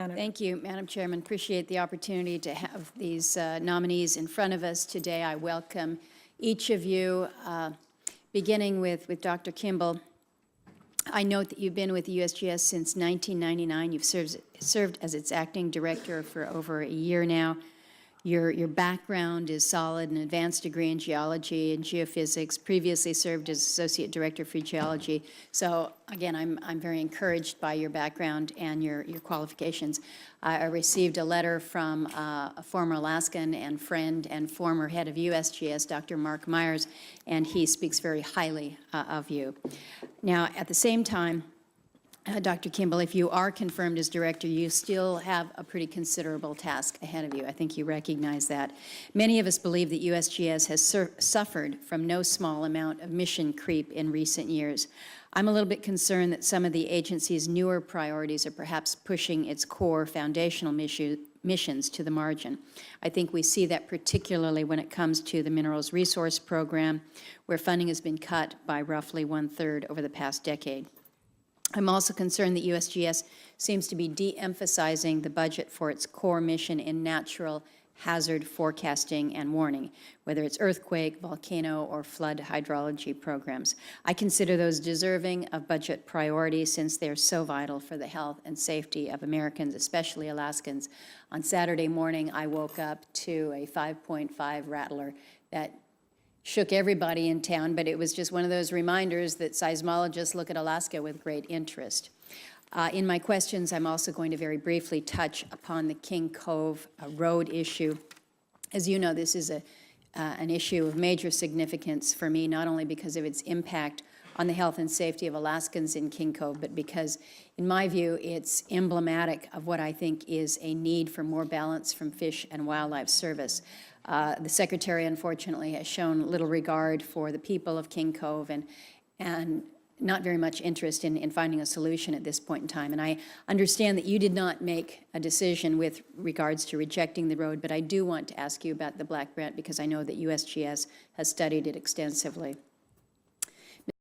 Senator. Thank you, Madam Chairman. Appreciate the opportunity to have these nominees in front of us today. I welcome each of you, beginning with Dr. Kimball. I note that you've been with the USGS since 1999. You've served as its acting director for over a year now. Your background is solid, an advanced degree in geology and geophysics, previously served as Associate Director for Geology. So again, I'm very encouraged by your background and your qualifications. I received a letter from a former Alaskan and friend and former head of USGS, Dr. Mark Myers, and he speaks very highly of you. Now, at the same time, Dr. Kimball, if you are confirmed as director, you still have a pretty considerable task ahead of you. I think you recognize that. Many of us believe that USGS has suffered from no small amount of mission creep in recent years. I'm a little bit concerned that some of the agency's newer priorities are perhaps pushing its core foundational missions to the margin. I think we see that particularly when it comes to the Minerals Resource Program, where funding has been cut by roughly 1/3 over the past decade. I'm also concerned that USGS seems to be de-emphasizing the budget for its core mission in natural hazard forecasting and warning, whether it's earthquake, volcano, or flood hydrology programs. I consider those deserving of budget priority since they're so vital for the health and safety of Americans, especially Alaskans. On Saturday morning, I woke up to a 5.5 rattler that shook everybody in town, but it was just one of those reminders that seismologists look at Alaska with great interest. In my questions, I'm also going to very briefly touch upon the King Cove road issue. As you know, this is an issue of major significance for me, not only because of its impact on the health and safety of Alaskans in King Cove, but because, in my view, it's emblematic of what I think is a need for more balance from Fish and Wildlife Service. The Secretary, unfortunately, has shown little regard for the people of King Cove and not very much interest in finding a solution at this point in time. And I understand that you did not make a decision with regards to rejecting the road, but I do want to ask you about the Black Brant because I know that USGS has studied it extensively.